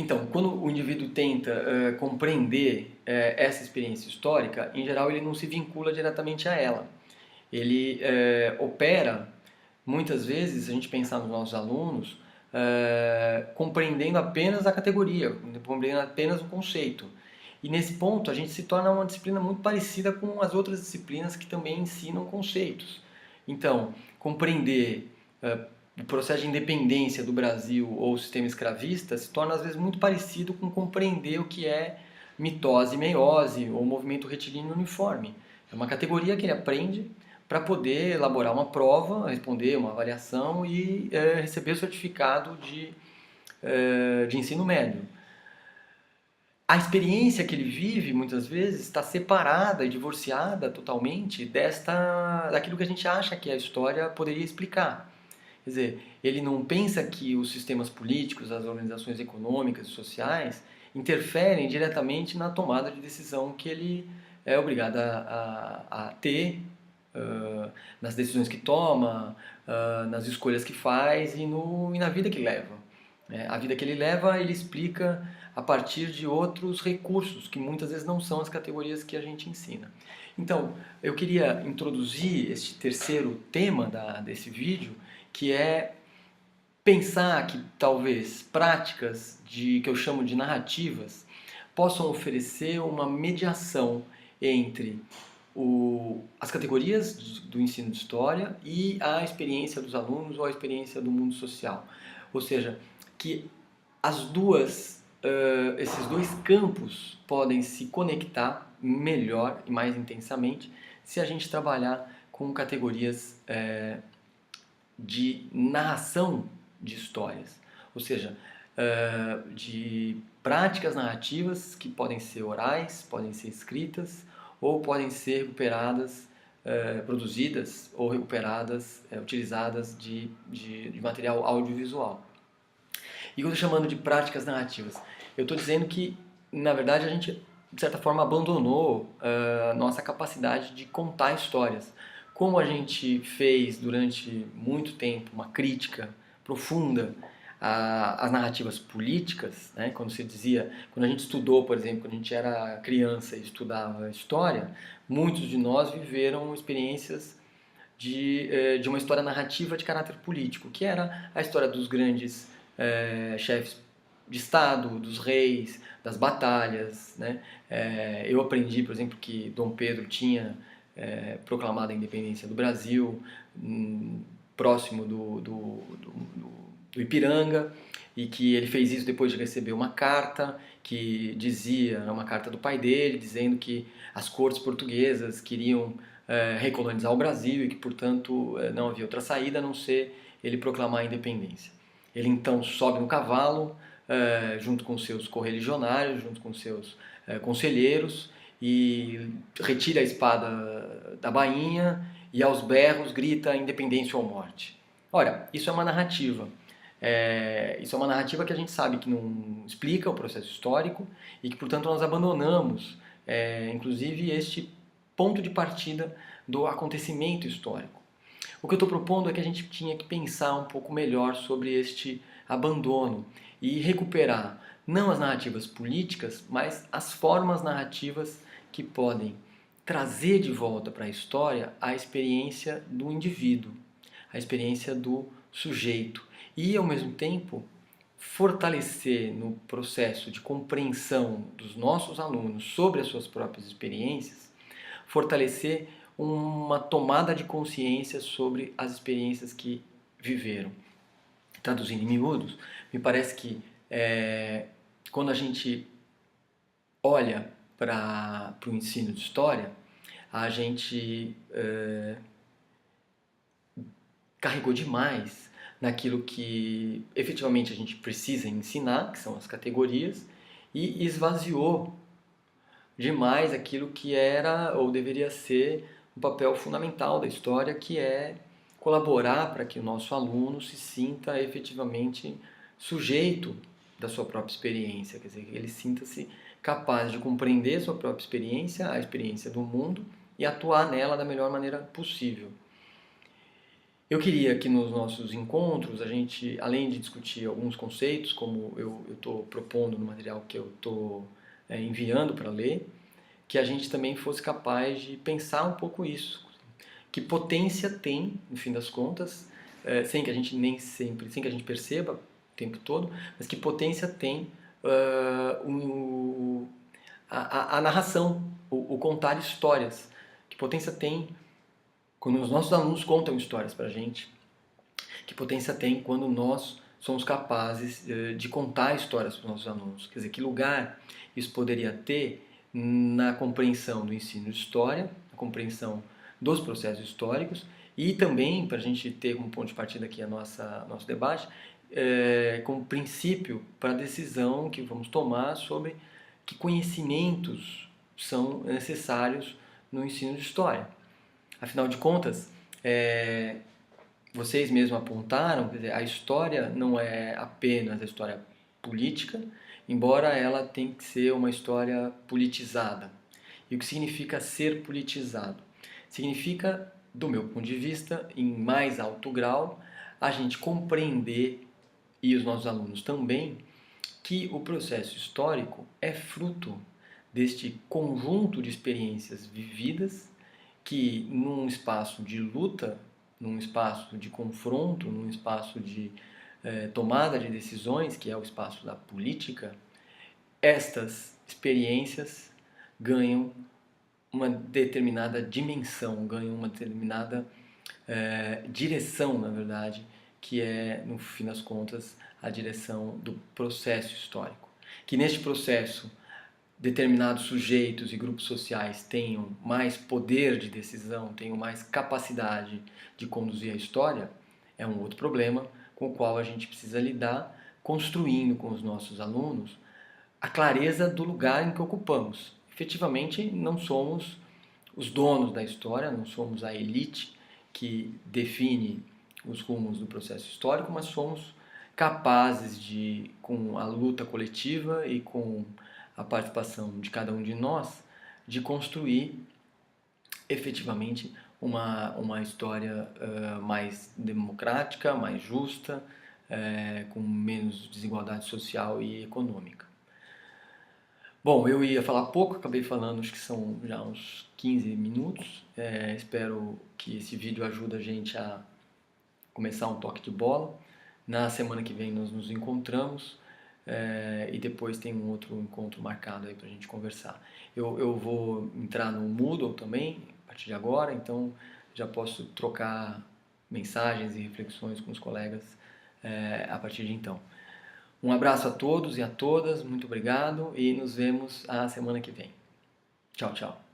Então, quando o indivíduo tenta compreender essa experiência histórica, em geral ele não se vincula diretamente a ela. Ele opera, muitas vezes, se a gente pensar nos nossos alunos, compreendendo apenas a categoria, compreendendo apenas o conceito. E nesse ponto a gente se torna uma disciplina muito parecida com as outras disciplinas que também ensinam conceitos. Então, compreender o processo de independência do Brasil ou o sistema escravista se torna às vezes muito parecido com compreender o que é mitose e meiose ou movimento retilíneo uniforme. É uma categoria que ele aprende para poder elaborar uma prova, responder uma avaliação e receber o certificado de ensino médio. A experiência que ele vive, muitas vezes, está separada e divorciada totalmente daquilo que a gente acha que a história poderia explicar. Quer dizer, ele não pensa que os sistemas políticos, as organizações econômicas e sociais interferem diretamente na tomada de decisão que ele é obrigado a ter, nas decisões que toma, nas escolhas que faz e na vida que leva. A vida que ele leva, ele explica a partir de outros recursos, que muitas vezes não são as categorias que a gente ensina. Então, eu queria introduzir este terceiro tema desse vídeo, que é pensar que talvez práticas que eu chamo de narrativas possam oferecer uma mediação entre as categorias do ensino de história e a experiência dos alunos ou a experiência do mundo social. Ou seja, que esses dois campos podem se conectar melhor e mais intensamente se a gente trabalhar com categorias de narração de histórias, ou seja, de práticas narrativas que podem ser orais, podem ser escritas ou podem ser recuperadas, produzidas ou recuperadas, utilizadas de material audiovisual. E o que eu estou chamando de práticas narrativas? Eu estou dizendo que, na verdade, a gente, de certa forma, abandonou a nossa capacidade de contar histórias. Como a gente fez durante muito tempo uma crítica profunda às narrativas políticas, né? Quando a gente estudou, por exemplo, quando a gente era criança e estudava história, muitos de nós viveram experiências de uma história narrativa de caráter político, que era a história dos grandes chefes de Estado, dos reis, das batalhas. Né? Eu aprendi, por exemplo, que Dom Pedro tinha proclamado a independência do Brasil, próximo do Ipiranga, e que ele fez isso depois de receber uma carta que dizia, era uma carta do pai dele, dizendo que as cortes portuguesas queriam recolonizar o Brasil e que, portanto, não havia outra saída a não ser ele proclamar a independência. Ele então sobe no cavalo, junto com seus correligionários, junto com seus conselheiros, e retira a espada da bainha e aos berros grita independência ou morte. Olha, isso é uma narrativa. Isso é uma narrativa que a gente sabe que não explica o processo histórico e que, portanto, nós abandonamos, inclusive, este ponto de partida do acontecimento histórico. O que eu estou propondo é que a gente tinha que pensar um pouco melhor sobre este abandono e recuperar não as narrativas políticas, mas as formas narrativas que podem trazer de volta para a história a experiência do indivíduo, a experiência do sujeito e, ao mesmo tempo, fortalecer no processo de compreensão dos nossos alunos sobre as suas próprias experiências, fortalecer uma tomada de consciência sobre as experiências que viveram. Traduzindo em miúdos, me parece que quando a gente olha para o ensino de história, a gente carregou demais naquilo que efetivamente a gente precisa ensinar, que são as categorias, e esvaziou demais aquilo que era ou deveria ser um papel fundamental da história, que é colaborar para que o nosso aluno se sinta efetivamente sujeito da sua própria experiência, quer dizer, que ele sinta-se capaz de compreender a sua própria experiência, a experiência do mundo, e atuar nela da melhor maneira possível. Eu queria que nos nossos encontros a gente, além de discutir alguns conceitos, como eu estou propondo no material que eu estou enviando para ler, que a gente também fosse capaz de pensar um pouco isso. Que potência tem, no fim das contas, sem que a gente nem sempre, sem que a gente perceba o tempo todo, mas que potência tem a narração, o contar histórias. Que potência tem quando os nossos alunos contam histórias para a gente. Que potência tem quando nós somos capazes de contar histórias para os nossos alunos. Quer dizer, que lugar isso poderia ter na compreensão do ensino de história, na compreensão dos processos históricos e também, para a gente ter como ponto de partida aqui nosso debate, como princípio para a decisão que vamos tomar sobre que conhecimentos são necessários no ensino de história. Afinal de contas, vocês mesmos apontaram, quer dizer, a história não é apenas a história política, embora ela tenha que ser uma história politizada. E o que significa ser politizado? Significa, do meu ponto de vista, em mais alto grau, a gente compreender, e os nossos alunos também, que o processo histórico é fruto deste conjunto de experiências vividas que, num espaço de luta, num espaço de confronto, num espaço de tomada de decisões, que é o espaço da política, estas experiências ganham uma determinada dimensão, ganham uma determinada direção, na verdade, que é, no fim das contas, a direção do processo histórico. Que neste processo determinados sujeitos e grupos sociais tenham mais poder de decisão, tenham mais capacidade de conduzir a história, é um outro problema com o qual a gente precisa lidar, construindo com os nossos alunos a clareza do lugar em que ocupamos. Efetivamente, não somos os donos da história, não somos a elite que define os rumos do processo histórico, mas somos capazes de, com a luta coletiva e com a participação de cada um de nós, de construir efetivamente uma história mais democrática, mais justa, com menos desigualdade social e econômica. Bom, eu ia falar pouco, acabei falando, acho que são já uns 15 minutos. Espero que esse vídeo ajude a gente a começar um toque de bola. Na semana que vem nós nos encontramos e depois tem um outro encontro marcado aí pra gente conversar. Eu vou entrar no Moodle também, a partir de agora, então já posso trocar mensagens e reflexões com os colegas a partir de então. Um abraço a todos e a todas, muito obrigado e nos vemos a semana que vem. Tchau, tchau.